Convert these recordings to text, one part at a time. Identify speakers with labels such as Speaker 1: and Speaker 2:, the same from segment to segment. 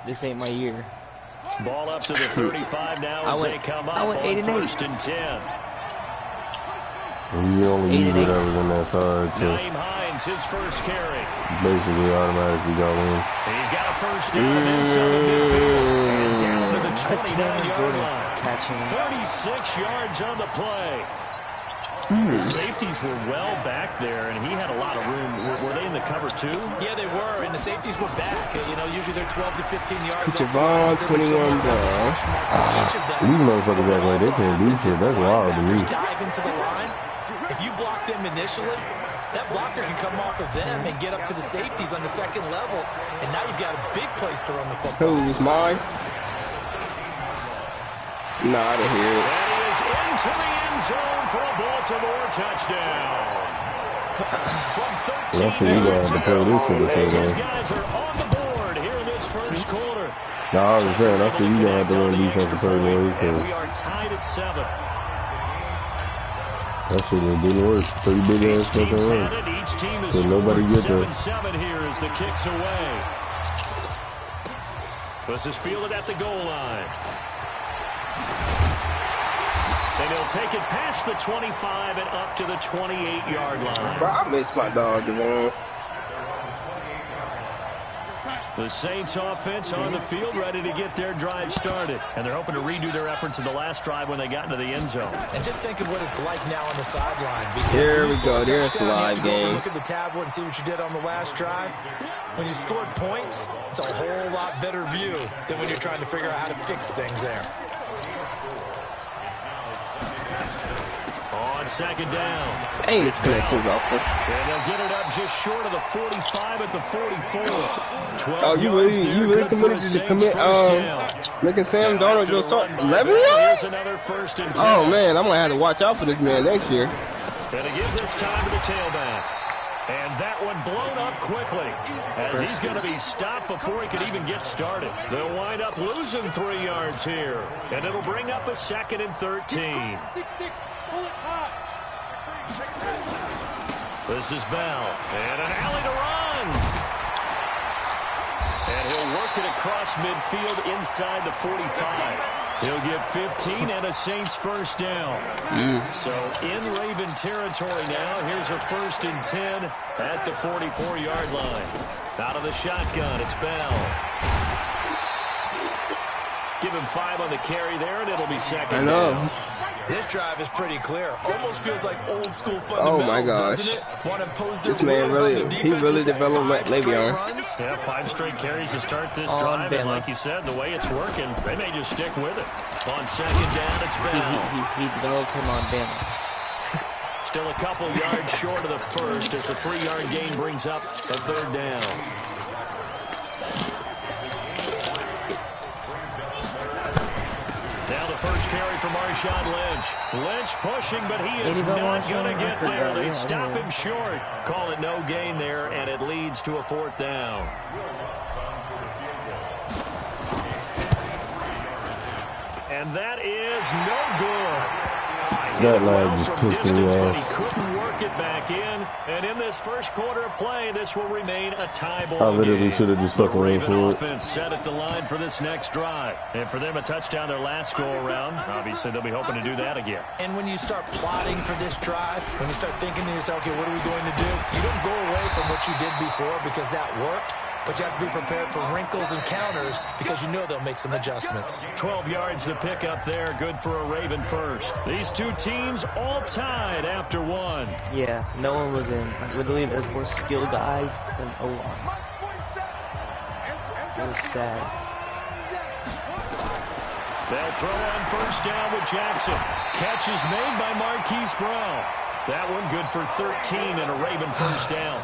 Speaker 1: This ain't my year.
Speaker 2: Ball up to the 35 now as they come up on 1st and 10.
Speaker 3: You only use whatever's on that side.
Speaker 2: Naeem Hines, his first carry.
Speaker 3: Basically automatically got in.
Speaker 2: He's got a first down inside the midfield. And down to the 29-yard line. 36 yards on the play. The safeties were well back there, and he had a lot of room. Were they in the cover too?
Speaker 4: Yeah, they were, and the safeties were back. You know, usually they're 12 to 15 yards.
Speaker 3: Javon, 21 down. These motherfuckers act like they can't do shit. That's wild to me.
Speaker 4: Dive into the line. If you block them initially, that blocker can come off of them and get up to the safeties on the second level, and now you've got a big place to run the football.
Speaker 5: Who's mine? No, I didn't hear it.
Speaker 2: That is into the end zone for a Baltimore touchdown. From 13 these guys are on the board here in this first quarter.
Speaker 3: No, I was saying, I see you gonna have to run defensive play more.
Speaker 2: And we are tied at 7.
Speaker 3: That shit didn't work. Pretty big ass fucking run.
Speaker 2: Each team is
Speaker 3: so nobody get there.
Speaker 2: 7-7 here as the kicks away. This is fielded at the goal line. And he'll take it past the 25 and up to the 28-yard line.
Speaker 5: Bro, I miss my dog, Devon.
Speaker 2: The Saints offense on the field ready to get their drive started. And they're hoping to redo their efforts in the last drive when they got into the end zone.
Speaker 4: And just think of what it's like now on the sideline.
Speaker 5: Here we go. There's the live game.
Speaker 4: Look at the tablet and see what you did on the last drive. When you scored points, it's a whole lot better view than when you're trying to figure out how to fix things there.
Speaker 2: On second down.
Speaker 5: Dang, it's connected off.
Speaker 2: And they'll get it up just short of the 45 at the 44.
Speaker 5: Oh, you really committed to commit making Sam Darnold go start 11 yards? Oh man, I'm gonna have to watch out for this man next year.
Speaker 2: Gonna give this time to the tailback. And that one blown up quickly as he's going to be stopped before he could even get started. They'll wind up losing 3 yards here, and it'll bring up a 2nd and 13. This is Bell, and an alley to run. And he'll work it across midfield inside the 45. He'll get 15 and a Saints first down. So in Raven territory now. Here's a 1st and 10 at the 44-yard line. Out of the shotgun, it's Bell. Give him 5 on the carry there, and it'll be 2nd down.
Speaker 4: This drive is pretty clear. Almost feels like old school fundamentals,
Speaker 5: oh my gosh.
Speaker 4: Doesn't it? Want to impose their
Speaker 5: this man really, he really developed Le'Veon.
Speaker 2: Yeah, 5 straight carries to start this drive, and like you said, the way it's working, they may just stick with it. On 2nd down, it's Bell.
Speaker 1: He developed him on Bama.
Speaker 2: Still a couple yards short of the first as the 3-yard gain brings up a 3rd down. First carry for Marshawn Lynch. Lynch pushing, but he is not going to get there. They stop him short. Call it no gain there, and it leads to a 4th down. And that is no good.
Speaker 3: That line just pissed me off.
Speaker 2: He couldn't work it back in. And in this first quarter of play, this will remain a tie ball
Speaker 3: I literally should have just fucking ran for it.
Speaker 2: Offense set at the line for this next drive. And for them, a touchdown their last go-around. Obviously, they'll be hoping to do that again.
Speaker 4: And when you start plotting for this drive, when you start thinking to yourself, okay, what are we going to do? You don't go away from what you did before because that worked. But you have to be prepared for wrinkles and counters because you know they'll make some adjustments.
Speaker 2: 12 yards to pick up there. Good for a Raven first. These two teams all tied after 1.
Speaker 1: Yeah, no one was in. Like, literally, there's more skill guys than O-line. It was sad.
Speaker 2: They'll throw on 1st down with Jackson. Catch is made by Marquise Brown. That one good for 13 and a Raven first down.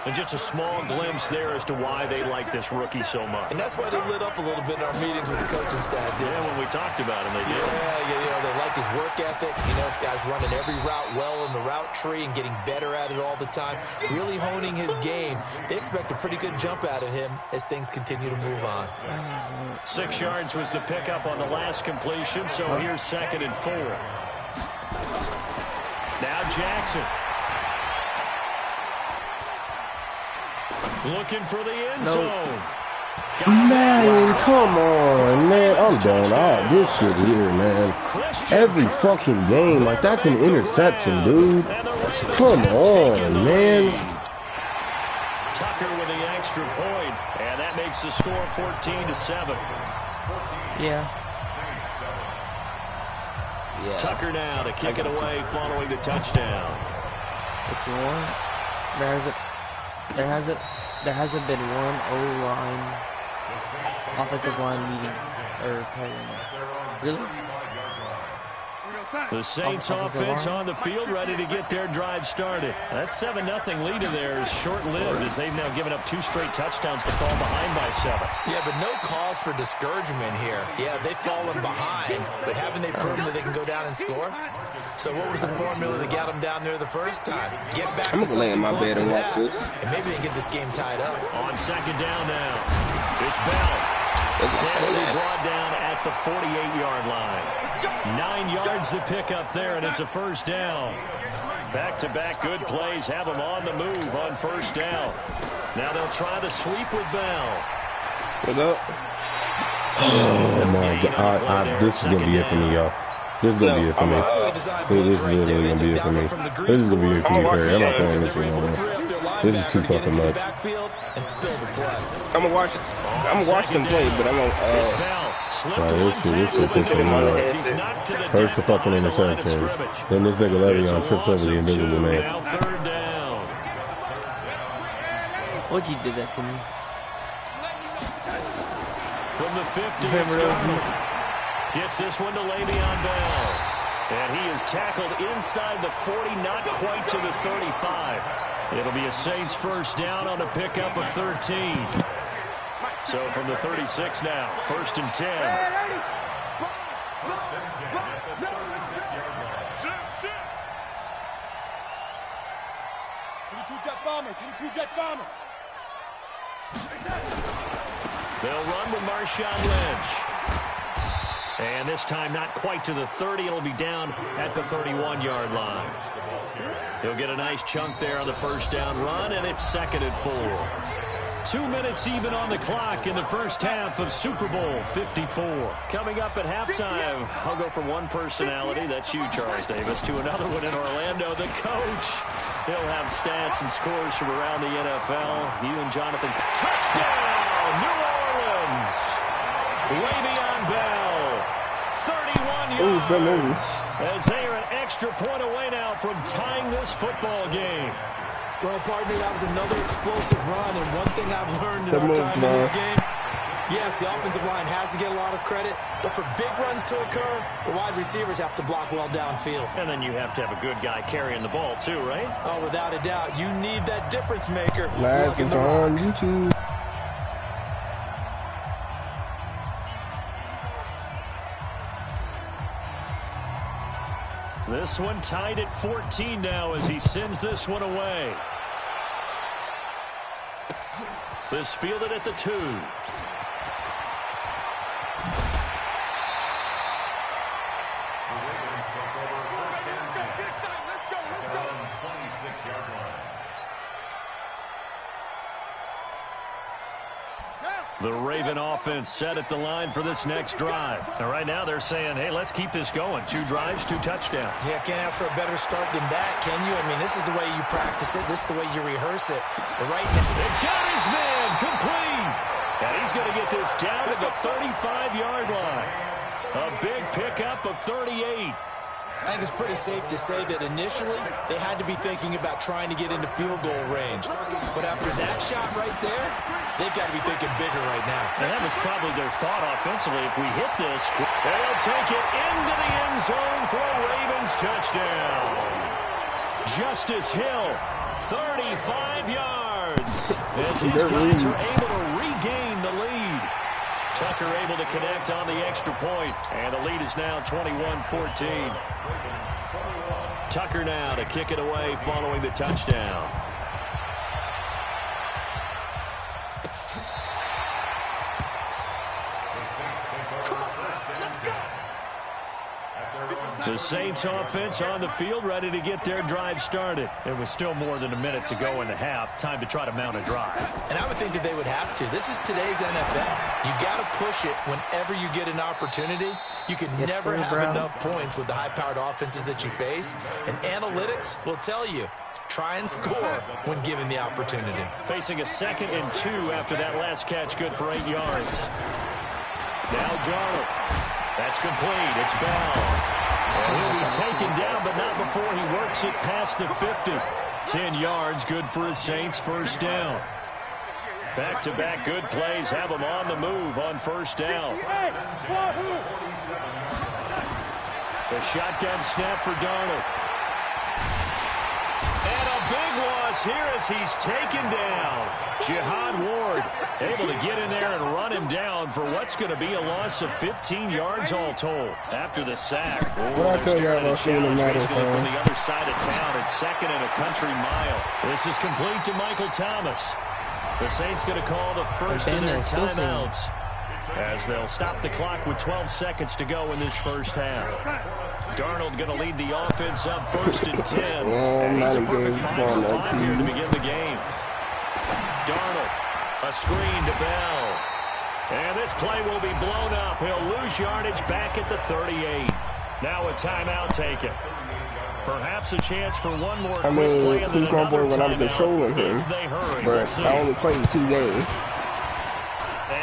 Speaker 2: And just a small glimpse there as to why they like this rookie so much.
Speaker 4: And that's why they lit up a little bit in our meetings with the coaching staff.
Speaker 2: Yeah, when we talked about him, they did.
Speaker 4: Yeah, you know, they like his work ethic. You know, this guy's running every route well in the route tree and getting better at it all the time. Really honing his game. They expect a pretty good jump out of him as things continue to move on.
Speaker 2: 6 yards was the pickup on the last completion, so here's 2nd and 4. Now Jackson. Looking for the end zone.
Speaker 3: Man, come on, man. I'm done. This shit here, man. Every fucking game, like, that's an interception, dude. Come on, man.
Speaker 2: Tucker with the extra point, and that makes the score 14-7.
Speaker 1: Yeah.
Speaker 2: Tucker now to kick it away following the touchdown.
Speaker 1: If you want, there hasn't been one O-line, offensive line meeting or really.
Speaker 2: The Saints offense on the field, ready to get their drive started. That 7-0 lead of theirs short-lived as they've now given up 2 straight touchdowns to fall behind by 7.
Speaker 4: Yeah, but no cause for discouragement here. Yeah, they've fallen behind, but haven't they proven that they can go down and score? So what was the formula that got them down there the first time? Get back to something close to that, and maybe they can get this game tied up.
Speaker 2: On second down now, it's Bell. And brought down at the 48-yard line. 9 yards to pick up there, and it's a first down. Back-to-back good plays have them on the move on first down. Now they'll try the sweep with Bell.
Speaker 5: What's up?
Speaker 3: Oh, my God. This is going to be it for me, y'all. This is going to be it for me. This is literally going to be it for me. This is going to be it for me, Perry. I'm not playing this anymore. This is too fucking much. I'm going to watch them play, but I'm going to... This is first the fucking interception. Then this nigga Le'Veon trips over the invisible man.
Speaker 1: What'd you do that to me?
Speaker 2: From the 50, it's Darnold. Gets this one to Le'Veon Bell. And he is tackled inside the 40, not quite to the 35. It'll be a Saints first down on a pickup of 13. So from the 36 now, first and 10. They'll run with Marshawn Lynch. And this time not quite to the 30. It'll be down at the 31-yard line. He'll get a nice chunk there on the first down run, and it's 2nd and 4. 2 minutes even on the clock in the first half of Super Bowl 54. Coming up at halftime, I'll go from one personality, that's you, Charles Davis, to another one in Orlando, the coach. He'll have stats and scores from around the NFL. You and Jonathan. Touchdown, New Orleans. Le'Veon Bell, 31 yards. As they are an extra point away now from tying this football game.
Speaker 4: Well, partner, that was another explosive run, and one thing I've learned in our time in this game, yes, the offensive line has to get a lot of credit, but for big runs to occur, the wide receivers have to block well downfield.
Speaker 2: And then you have to have a good guy carrying the ball, too, right?
Speaker 4: Oh, without a doubt. You need that difference maker.
Speaker 5: Live is on YouTube.
Speaker 2: This one tied at 14 now as he sends this one away. This fielded at the 2. The Raven offense set at the line for this next drive. And right now they're saying, hey, let's keep this going. 2 drives, 2 touchdowns.
Speaker 4: Yeah, can't ask for a better start than that, can you? I mean, this is the way you practice it. This is the way you rehearse it. But right now,
Speaker 2: they've got his man complete. And he's going to get this down to the 35-yard line. A big pickup of 38.
Speaker 4: I think it's pretty safe to say that initially they had to be thinking about trying to get into field goal range. But after that shot right there, they've got to be thinking bigger right now.
Speaker 2: And that was probably their thought offensively. If we hit this, they'll take it into the end zone for a Ravens touchdown. Justice Hill, 35 yards. As his guys are able to regain the lead. Tucker able to connect on the extra point, and the lead is now 21-14. Tucker now to kick it away following the touchdown. The Saints offense on the field, ready to get their drive started. It was still more than a minute to go in the half. Time to try to mount a drive.
Speaker 4: And I would think that they would have to. This is today's NFL. You got to push it whenever you get an opportunity. You can never have enough points with the high-powered offenses that you face. And analytics will tell you, try and score when given the opportunity.
Speaker 2: Facing a 2nd and 2 after that last catch, good for 8 yards. Now Darnold. That's complete. It's Bell. And he'll be taken down, but not before he works it past the 50. 10 yards, good for his Saints, first down. Back-to-back good plays have them on the move on first down. The shotgun snap for Darnold. And a big loss here as he's taken down. Jihad Ward able to get in there and run him down for what's going to be a loss of 15 yards all told after the sack.
Speaker 5: What I tell you about seeing the Madden
Speaker 2: from the other side of town. It's 2nd and a country mile. This is complete to Michael Thomas. The Saints going to call the first of their timeouts as they'll stop the clock with 12 seconds to go in this first half. Darnold going to lead the offense up 1st and 10. And he's a perfect 5 for 5 here to begin the game. Darnold, a screen to Bell. And this play will be blown up. He'll lose yardage back at the 38. Now a timeout taken. Perhaps a chance for one more quick play and then another
Speaker 5: when I'm controlling him, but I only played 2 games.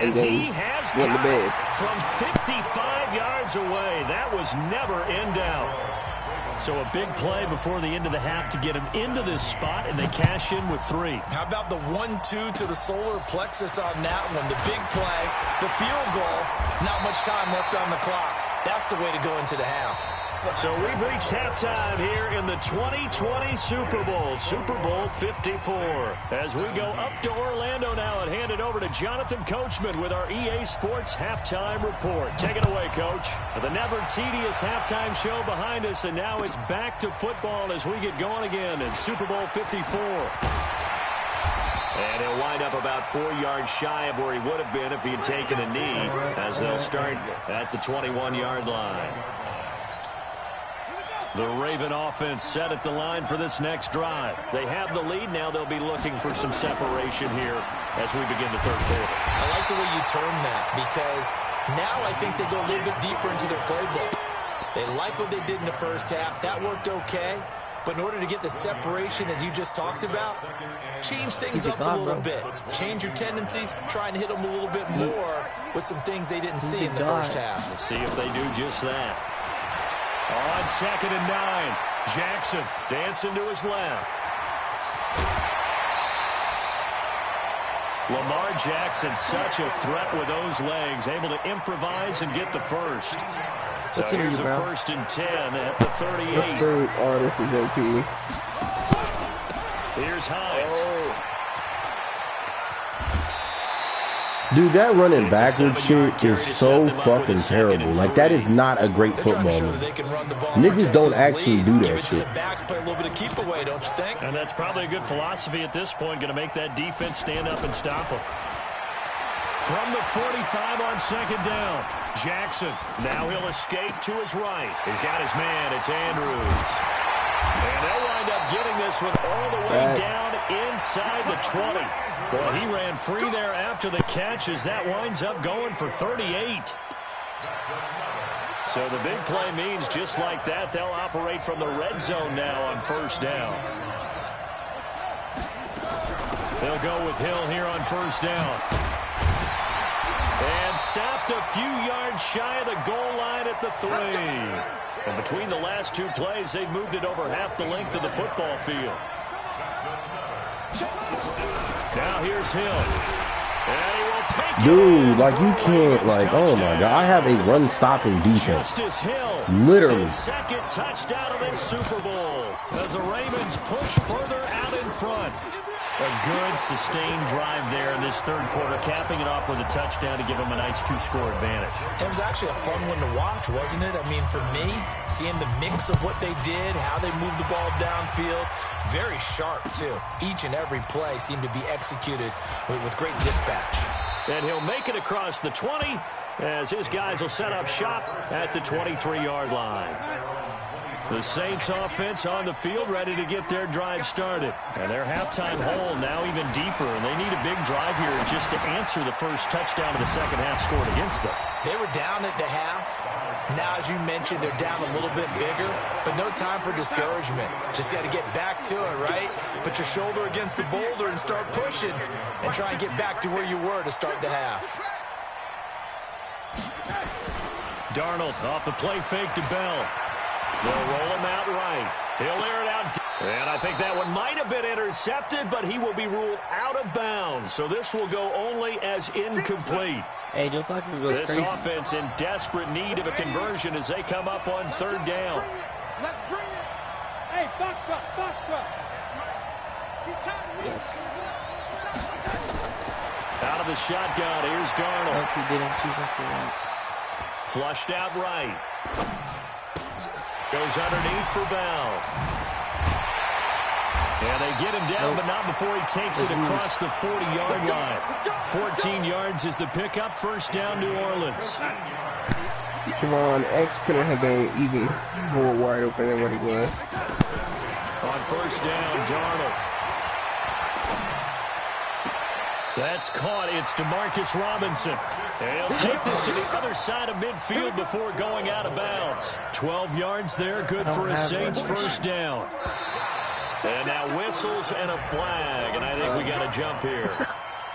Speaker 5: And then
Speaker 2: he has
Speaker 5: went to bed.
Speaker 2: From 55 yards away. That was never in doubt. So a big play before the end of the half to get him into this spot, and they cash in with 3.
Speaker 4: How about the 1-2 to the solar plexus on that one? The big play, the field goal, not much time left on the clock. That's the way to go into the half.
Speaker 2: So we've reached halftime here in the 2020 Super Bowl, Super Bowl 54. As we go up to Orlando now and hand it over to Jonathan Coachman with our EA Sports Halftime Report. Take it away, Coach. The never tedious halftime show behind us, and now it's back to football as we get going again in Super Bowl 54. And he'll wind up about 4 yards shy of where he would have been if he had taken a knee, as they'll start at the 21-yard line. The Raven offense set at the line for this next drive. They have the lead. Now they'll be looking for some separation here as we begin the third quarter.
Speaker 4: I like the way you term that, because now I think they go a little bit deeper into their playbook. They like what they did in the first half. That worked okay. But in order to get the separation that you just talked about, change things up a little bit. Change your tendencies, try and hit them a little bit more with some things they didn't see in the first half.
Speaker 2: We'll see if they do just that. On 2nd and 9, Jackson dancing to his left. Lamar Jackson, such a threat with those legs, able to improvise and get the first. So here's a 1st and 10 at the 38.
Speaker 5: This is OP.
Speaker 2: Here's Hines.
Speaker 3: Dude, that running backward shit is so fucking terrible. Like, that is not a great football move. Niggas don't actually do that shit.
Speaker 2: And that's probably a good philosophy at this point, going to make that defense stand up and stop them. From the 45 on 2nd down, Jackson. Now he'll escape to his right. He's got his man. It's Andrews. And they'll wind up getting this one all the way down inside the 20. Well, he ran free there after the catch as that winds up going for 38. So the big play means just like that, they'll operate from the red zone now on 1st down. They'll go with Hill here on 1st down. And stopped a few yards shy of the goal line at the 3. And between the last 2 plays, they've moved it over half the length of the football field. Now here's Hill. And he will take it.
Speaker 3: Dude, like, you can't, like, oh my God. I have a run-stopping defense. Literally.
Speaker 2: Second touchdown of this Super Bowl as the Ravens push further out in front. A good, sustained drive there in this third quarter, capping it off with a touchdown to give them a nice 2-score advantage.
Speaker 4: It was actually a fun one to watch, wasn't it? I mean, for me, seeing the mix of what they did, how they moved the ball downfield, very sharp, too. Each and every play seemed to be executed with great dispatch.
Speaker 2: And he'll make it across the 20 as his guys will set up shop at the 23-yard line. The Saints offense on the field, ready to get their drive started. And their halftime hole now even deeper, and they need a big drive here just to answer the first touchdown of the second half scored against them.
Speaker 4: They were down at the half. Now, as you mentioned, they're down a little bit bigger, but no time for discouragement. Just got to get back to it, right? Put your shoulder against the boulder and start pushing and try and get back to where you were to start the half.
Speaker 2: Darnold off the play fake to Bell. They'll roll him out right. He'll air it out. And I think that one might have been intercepted, but he will be ruled out of bounds. So this will go only as incomplete.
Speaker 1: Hey, Joe Flacco goes
Speaker 2: crazy. This offense in desperate need of a conversion as they come up on third down.
Speaker 6: Let's bring it. Hey, Foxtrot.
Speaker 1: Yes.
Speaker 2: Out of the shotgun, here's Darnold.
Speaker 1: Nope, he didn't choose him for once.
Speaker 2: Flushed out right. Goes underneath for Bell. And they get him down, but not before he takes it across the 40-yard line. 14 yards is the pickup. First down, New Orleans.
Speaker 5: Come on, X couldn't have been even more wide open than what he was.
Speaker 2: On first down, Darnold. That's caught. It's DeMarcus Robinson. And he'll take this to the other side of midfield before going out of bounds. 12 yards there, good for a Saints first down. And now whistles and a flag, and I think we got a jump here.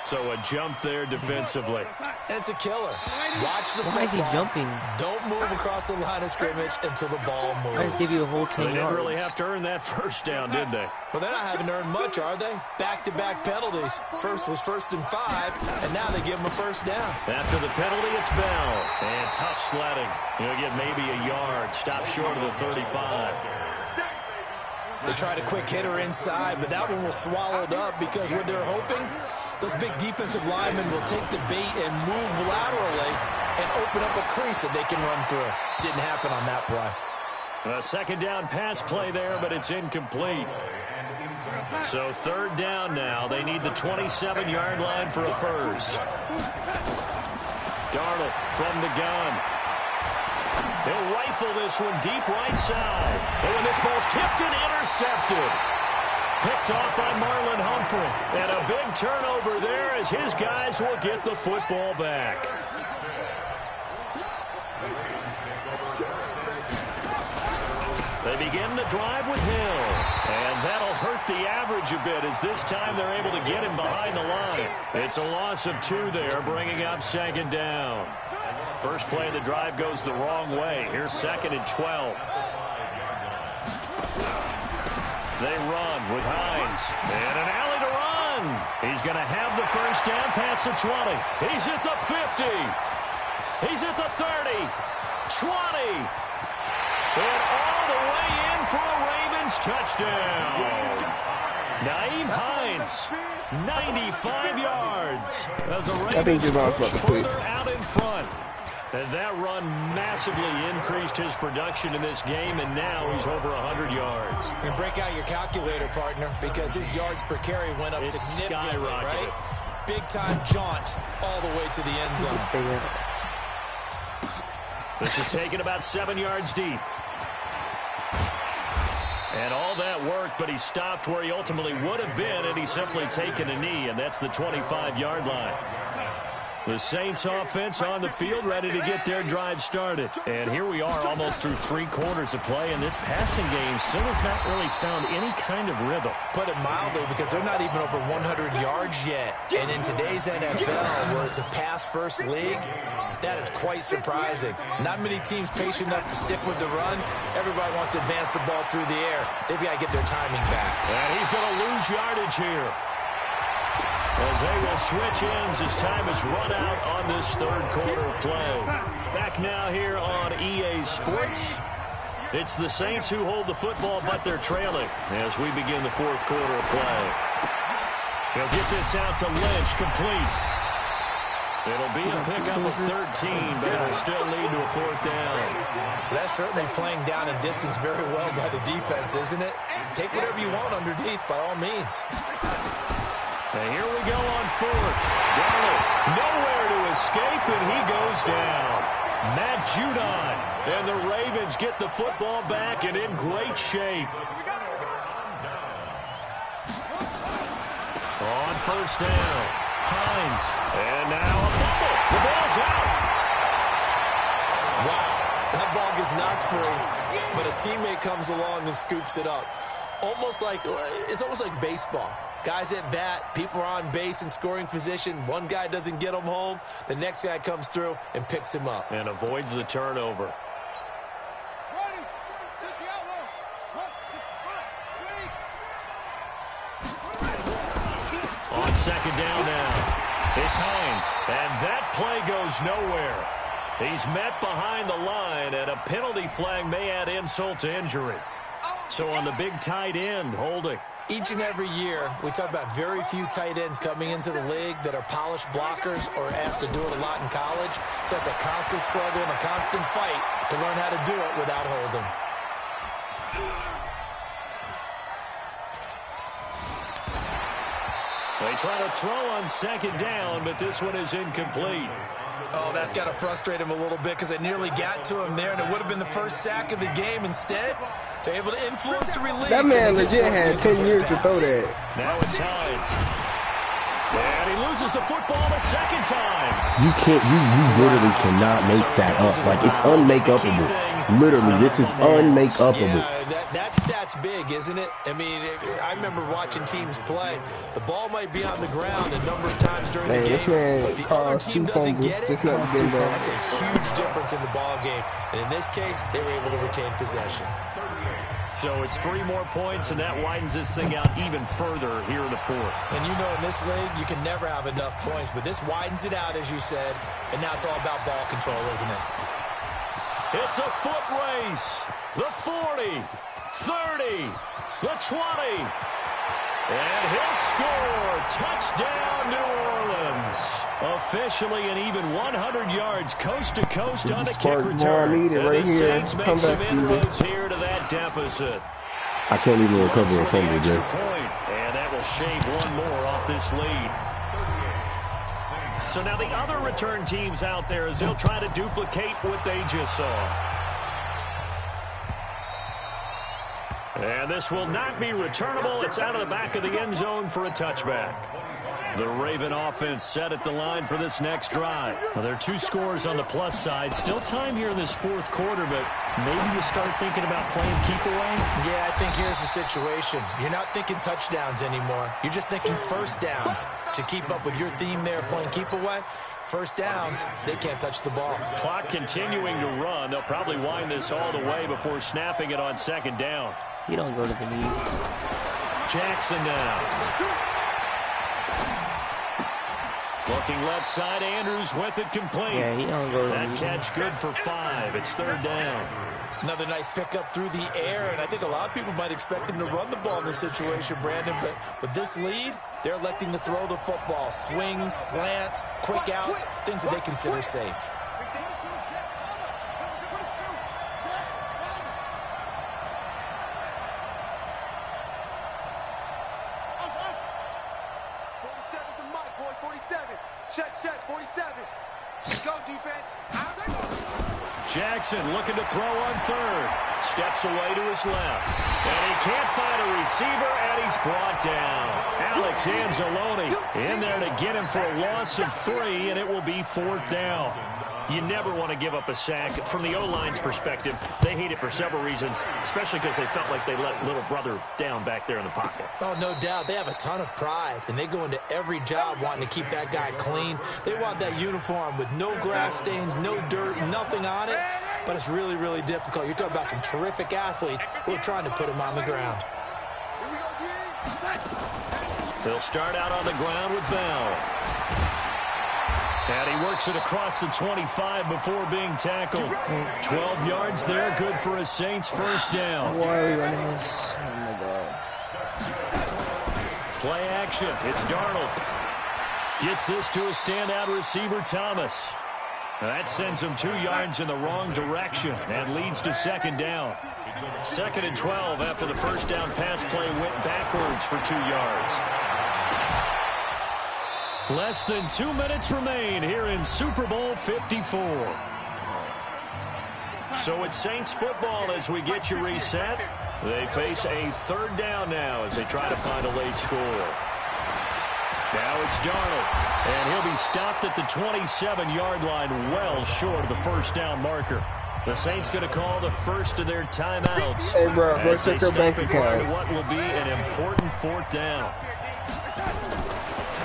Speaker 2: So a jump there defensively.
Speaker 4: And it's a killer. Watch the football.
Speaker 1: Why is he jumping?
Speaker 4: Don't move across the line of scrimmage until the ball moves.
Speaker 1: I just give you a whole 10 yards.
Speaker 2: They didn't really have to earn that first down, did they?
Speaker 4: Well, they're not having to earn much, are they? Back-to-back penalties. First was 1st and 5, and now they give them a first down.
Speaker 2: After the penalty, it's Bell. And tough sledding. He'll get maybe a yard. Stop short of the 35.
Speaker 4: They tried a quick hitter inside, but that one was swallowed up because what they're hoping, those big defensive linemen will take the bait and move laterally and open up a crease that they can run through. Didn't happen on that play.
Speaker 2: A second down pass play there, but it's incomplete. So third down now. They need the 27-yard line for a first. Darnold from the gun. They'll rifle this one deep right side. And when this ball's tipped and intercepted. Picked off by Marlon Humphrey. And a big turnover there as his guys will get the football back. They begin the drive with Hill. And that'll hurt the average a bit as this time they're able to get him behind the line. It's a loss of 2 there, bringing up second down. First play of the drive goes the wrong way. Here's 2nd and 12. They run with Hines. And an alley to run. He's going to have the first down past the 20. He's at the 50. He's at the 30. 20. And all the way in for a Ravens touchdown. Naeem Hines, 95 yards. As a Ravens push further out in front. And that run massively increased his production in this game, and now he's over 100 yards.
Speaker 4: You break out your calculator, partner, because his yards per carry went up significantly, right? Big-time jaunt all the way to the end zone.
Speaker 2: This is taken about 7 yards deep. And all that worked, but he stopped where he ultimately would have been, and he's simply taken a knee, and that's the 25-yard line. The Saints offense on the field, ready to get their drive started. And here we are almost through 3 quarters of play, and this passing game still has not really found any kind of rhythm.
Speaker 4: Put it mildly, because they're not even over 100 yards yet. And in today's NFL, where it's a pass-first league, that is quite surprising. Not many teams patient enough to stick with the run. Everybody wants to advance the ball through the air. They've got to get their timing back.
Speaker 2: And he's going to lose yardage here, as they will switch ends as time is run out on this third quarter of play. Back now here on EA Sports. It's the Saints who hold the football, but they're trailing as we begin the fourth quarter of play. He'll get this out to Lynch, complete. It'll be a pickup of 13, but it'll still lead to a fourth down.
Speaker 4: That's certainly playing down a distance very well by the defense, isn't it? Take whatever you want underneath, by all means.
Speaker 2: And here we go on fourth. Darnold nowhere to escape, and he goes down. Matt Judon. And the Ravens get the football back and in great shape. On first down, Hines. And now a fumble. The ball's out.
Speaker 4: Wow, that ball gets knocked free, but a teammate comes along and scoops it up. It's almost like baseball. Guys at bat, people are on base in scoring position. One guy doesn't get him home. The next guy comes through and picks him up.
Speaker 2: And avoids the turnover. On second down now, it's Hines. And that play goes nowhere. He's met behind the line, and a penalty flag may add insult to injury. So on the big tight end, holding.
Speaker 4: Each and every year, we talk about very few tight ends coming into the league that are polished blockers or asked to do it a lot in college. So it's a constant struggle and a constant fight to learn how to do it without holding.
Speaker 2: They try to throw on second down, but this one is incomplete.
Speaker 4: Oh, that's got to frustrate him a little bit because they nearly got to him there, and it would have been the first sack of the game. Instead, they're able to influence the release.
Speaker 5: That man legit had 10 years to throw that.
Speaker 2: Now it's Hines. And he loses the football the second time.
Speaker 3: You literally cannot make that up. Like, it's unmakeupable. Literally, this is unmakeupable.
Speaker 4: Yeah, that stat's big, isn't it? I mean, I remember watching teams play. The ball might be on the ground a number of times during the game, but the other team doesn't get it. That's a huge difference in the ball game. And in this case, they were able to retain possession.
Speaker 2: So it's 3 more points, and that widens this thing out even further here in the fourth.
Speaker 4: And you know, in this league, you can never have enough points, but this widens it out, as you said, and now it's all about ball control, isn't it?
Speaker 2: It's a foot race. The 40, 30, the 20. And he'll score. Touchdown, New Orleans. Officially an even 100 yards coast to coast on the kick return. And the Saints make some inroads here to that deficit.
Speaker 3: I can't even recover a fumble, Jay.
Speaker 2: And that will shave one more off this lead. So now the other return teams out there as they'll try to duplicate what they just saw. And this will not be returnable. It's out of the back of the end zone for a touchback. The Raven offense set at the line for this next drive. Well, there are 2 scores on the plus side. Still time here in this fourth quarter, but maybe you start thinking about playing keep away?
Speaker 4: Yeah, I think here's the situation. You're not thinking touchdowns anymore. You're just thinking first downs. To keep up with your theme there, playing keep away, first downs, they can't touch the ball.
Speaker 2: Clock continuing to run. They'll probably wind this all the way before snapping it on second down.
Speaker 1: You don't go to the knees.
Speaker 2: Jackson now. Looking left side, Andrews with it complete.
Speaker 1: Yeah, he don't go to
Speaker 2: that catch good for 5. It's third down.
Speaker 4: Another nice pickup through the air, and I think a lot of people might expect him to run the ball in this situation, Brandon, but with this lead, they're electing to throw the football. Swings, slants, quick outs, things that they consider safe.
Speaker 2: Jackson looking to throw on third. Steps away to his left. And he can't find a receiver, and he's brought down. Alex Anzalone in there to get him for a loss of 3, and it will be fourth down. You never want to give up a sack. From the O-line's perspective, they hate it for several reasons, especially because they felt like they let little brother down back there in the pocket.
Speaker 4: Oh, no doubt. They have a ton of pride, and they go into every job wanting to keep that guy clean. They want that uniform with no grass stains, no dirt, nothing on it, but it's really, really difficult. You're talking about some terrific athletes who are trying to put him on the ground.
Speaker 2: They'll start out on the ground with Bell. And he works it across the 25 before being tackled. 12 yards there, good for a Saints first down.
Speaker 1: Why are we running this? Oh, my God.
Speaker 2: Play action. It's Darnold. Gets this to a standout receiver, Thomas. That sends him 2 yards in the wrong direction and leads to second down. 2nd and 12 after the first down pass play went backwards for 2 yards. Less than 2 minutes remain here in Super Bowl 54. So it's Saints football as we get you reset. They face a third down now as they try to find a late score. Now it's Darnold, and he'll be stopped at the 27-yard line, well short of the first down marker. The Saints going to call the first of their timeouts.
Speaker 5: Hey, bro, go check your bank account.
Speaker 2: What will be an important fourth down.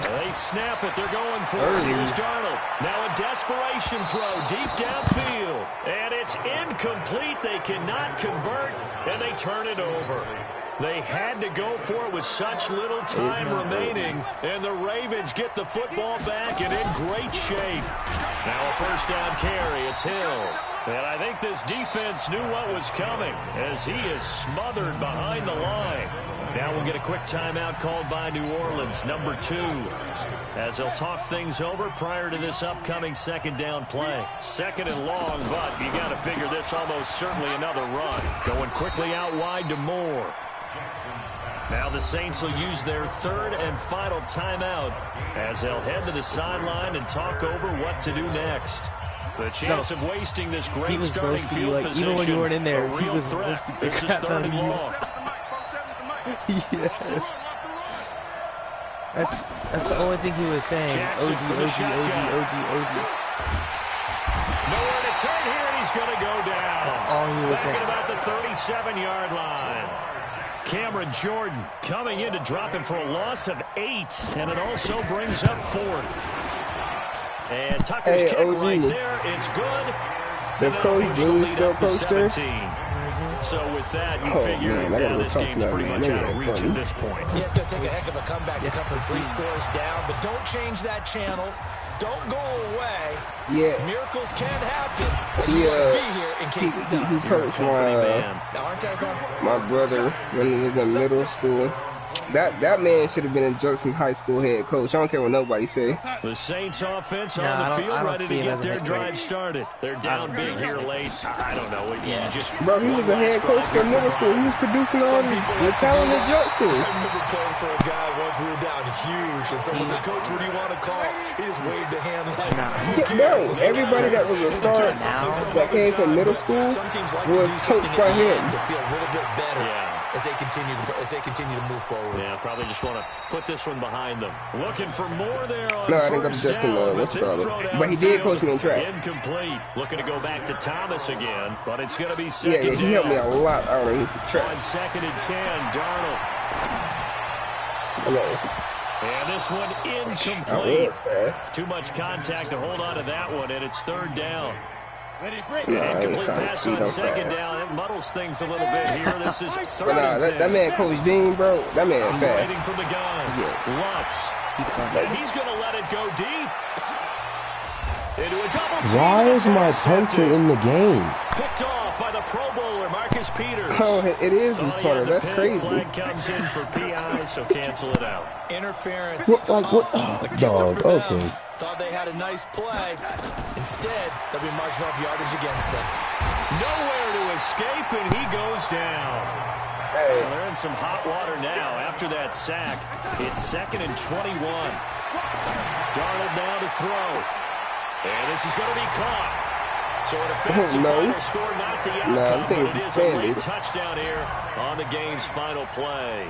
Speaker 2: They snap it. They're going for it. Here's Darnold. Now a desperation throw deep downfield. And it's incomplete. They cannot convert, and they turn it over. They had to go for it with such little time remaining, and the Ravens get the football back and in great shape. Now a first down carry. It's Hill. And I think this defense knew what was coming as he is smothered behind the line. Now we'll get a quick timeout called by New Orleans, number 2, as they'll talk things over prior to this upcoming second down play. Second and long, but you got to figure this almost certainly another run. Going quickly out wide to Moore. Now the Saints will use their third and final timeout as they'll head to the sideline and talk over what to do next. The chance of wasting this great starting field position.
Speaker 1: Even when you weren't in there, he was
Speaker 2: threat.
Speaker 1: the
Speaker 2: This is third and long.
Speaker 1: Yes. That's the only thing he was saying.
Speaker 2: Jackson
Speaker 1: OG.
Speaker 2: Nowhere to turn here, and he's going to go down.
Speaker 1: That's all he was
Speaker 2: Back
Speaker 1: saying.
Speaker 2: at about the 37-yard line. Cameron Jordan coming in to drop him for a loss of 8, and it also brings up 4th. And Tucker's kick
Speaker 5: OG.
Speaker 2: right there. It's good.
Speaker 5: Does Coach Dean still coach there?
Speaker 2: So with that, you figure
Speaker 5: man, I gotta
Speaker 2: now
Speaker 5: go
Speaker 2: this
Speaker 5: talk to
Speaker 2: game's
Speaker 5: that
Speaker 2: pretty
Speaker 5: man.
Speaker 2: much
Speaker 5: They
Speaker 2: out of
Speaker 5: got
Speaker 2: reach
Speaker 5: funny.
Speaker 2: at this point.
Speaker 4: Yeah, it's going to take a heck of a comeback to come from 3 scores down, but don't change that channel. Don't go away.
Speaker 5: Yeah.
Speaker 4: Miracles can happen. But
Speaker 5: He,
Speaker 4: you want to be here in case it does.
Speaker 5: He coached
Speaker 4: Now, aren't I
Speaker 5: my brother when he was in middle school. That man should have been in Judson High School head coach. I don't care what nobody say.
Speaker 2: The Saints offense
Speaker 1: Nah,
Speaker 2: on the
Speaker 1: I
Speaker 2: field
Speaker 1: don't
Speaker 2: ready
Speaker 1: see
Speaker 2: to
Speaker 1: him
Speaker 2: get
Speaker 1: as a
Speaker 2: their
Speaker 1: head
Speaker 2: drive
Speaker 1: coach.
Speaker 2: started. They're down big here late. I don't know. You just
Speaker 5: Bro, he was a head coach for middle school. He was producing all the talent at Judson.
Speaker 4: I remember playing for a guy once we were down huge, and someone said, "Coach, what do you want to call?" He just waved a hand like, "Who
Speaker 5: Bro,
Speaker 4: cares?"
Speaker 5: everybody that was a star that came from middle school
Speaker 4: Some teams like
Speaker 5: was
Speaker 4: to do
Speaker 5: coached
Speaker 4: something
Speaker 5: by
Speaker 4: at the
Speaker 5: him.
Speaker 4: end to feel a little bit better
Speaker 2: Yeah.
Speaker 4: as they continue to move forward.
Speaker 2: Yeah, probably just want to put this one behind them. Looking for more there on
Speaker 5: No, I didn't go to
Speaker 2: first
Speaker 5: Judson,
Speaker 2: down,
Speaker 5: what's
Speaker 2: but this
Speaker 5: it
Speaker 2: throw
Speaker 5: called? But he did
Speaker 2: downfield,
Speaker 5: coach me in track.
Speaker 2: incomplete. Looking to go back to Thomas again, but it's going to be
Speaker 5: Yeah,
Speaker 2: second
Speaker 5: he helped me
Speaker 2: down.
Speaker 5: a lot out on
Speaker 2: On
Speaker 5: track.
Speaker 2: second and 10, Darnold. And this one
Speaker 5: I
Speaker 2: incomplete.
Speaker 5: was fast.
Speaker 2: Too much contact to hold on to that one, and it's third down.
Speaker 6: Ready, break.
Speaker 5: Nah, I ain't
Speaker 2: Incomplete
Speaker 5: trying to
Speaker 2: pass
Speaker 5: speed
Speaker 2: on
Speaker 5: up
Speaker 2: second
Speaker 5: fast.
Speaker 2: down. It muddles things a little bit here. This is third
Speaker 5: But nah,
Speaker 2: and 10.
Speaker 5: that man, Coach Dean, bro, that man
Speaker 2: Waiting
Speaker 5: fast.
Speaker 2: from the gun.
Speaker 1: Yes.
Speaker 2: Lutz.
Speaker 1: He's fine.
Speaker 2: And he's going to let it go deep. Into a double team.
Speaker 3: Why is my punter in the game?
Speaker 2: Picked off by the Pro Bowler, Marcus Peters.
Speaker 5: Oh, it is his
Speaker 2: Thought he
Speaker 5: punter.
Speaker 2: had the
Speaker 5: That's
Speaker 2: pin.
Speaker 5: crazy.
Speaker 2: Flag comes in for PI, so cancel it out.
Speaker 4: Interference.
Speaker 3: What, like, what? Oh,
Speaker 4: A killer
Speaker 3: dog,
Speaker 4: for them.
Speaker 3: okay.
Speaker 4: Thought they had a nice play. Instead, they'll be marching off yardage against them.
Speaker 2: Nowhere to escape, and he goes down.
Speaker 5: Hey.
Speaker 2: Well, they're in some hot water now after that sack. It's second and 21. Darnold now to throw. And this is going to be caught. So an offensive
Speaker 5: no.
Speaker 2: final score, not the outcome,
Speaker 5: Nah, I think
Speaker 2: but it
Speaker 5: it's
Speaker 2: is a late
Speaker 5: defended.
Speaker 2: touchdown here on the game's final play.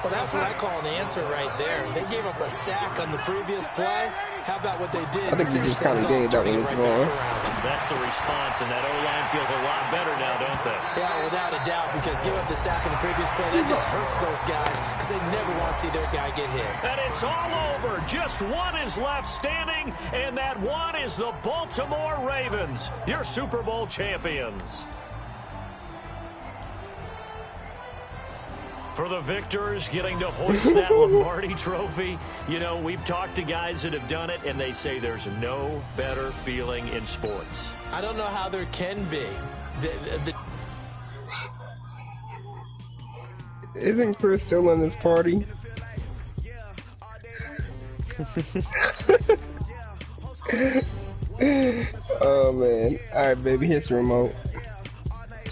Speaker 4: Well, that's what I call an answer right there. They gave up a sack on the previous play. How about what they did?
Speaker 5: I think
Speaker 4: to
Speaker 5: you just
Speaker 4: finish
Speaker 5: kinda
Speaker 4: things
Speaker 5: gave
Speaker 4: off,
Speaker 5: that
Speaker 4: turning
Speaker 5: one
Speaker 4: it
Speaker 5: a
Speaker 4: right
Speaker 5: draw.
Speaker 4: back around.
Speaker 2: That's the response, and that O-line feels a lot better now, don't they?
Speaker 4: Yeah, without a doubt, because give up the sack in the previous play, that just hurts those guys because they never want to see their guy get hit.
Speaker 2: And it's all over. Just one is left standing, and that one is the Baltimore Ravens, your Super Bowl champions. For the victors, getting to hoist that Lombardi trophy, you know, we've talked to guys that have done it, and they say there's no better feeling in sports.
Speaker 4: I don't know how there can be.
Speaker 5: Isn't Chris still in this party? Oh man. Alright, baby, here's the remote.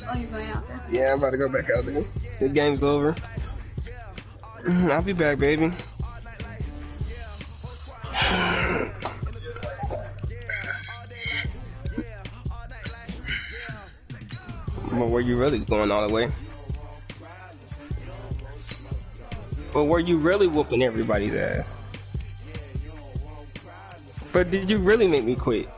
Speaker 7: Oh, you're going out there?
Speaker 5: Yeah, I'm about to go back out there. The game's over. I'll be back, baby. But were you really going all the way? But were you really whooping everybody's ass? But did you really make me quit?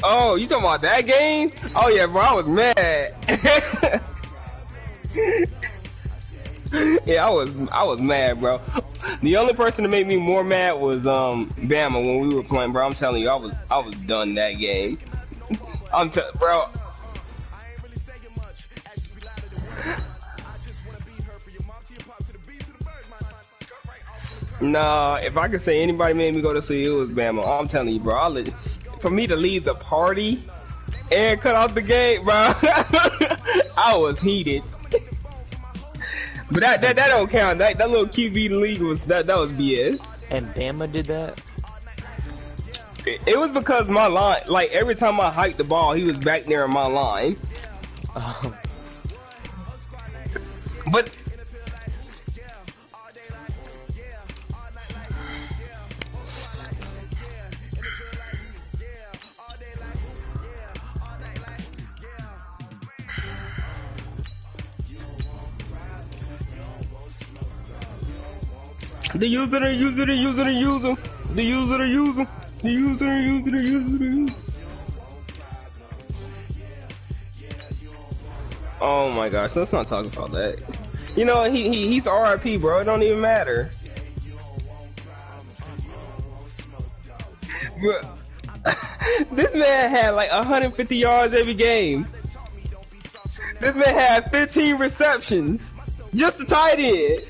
Speaker 5: Oh, you talking about that game? Oh yeah, bro, I was mad. Yeah, I was mad, bro. The only person that made me more mad was Bama when we were playing, bro. I'm telling you, I was done that game. Bro. Nah, if I could say anybody made me go to sleep, it was Bama. I'm telling you, bro. For me to leave the party and cut off the game, bro, I was heated. But that don't count. That little QB league was that was BS.
Speaker 1: And Bama did that?
Speaker 5: It was because my line, like every time I hiked the ball, he was back there in my line. But the user. Oh my gosh, let's not talk about that. You know, he's RIP, bro. It don't even matter. Bro, this man had like 150 yards every game. This man had 15 receptions. Just a tight end.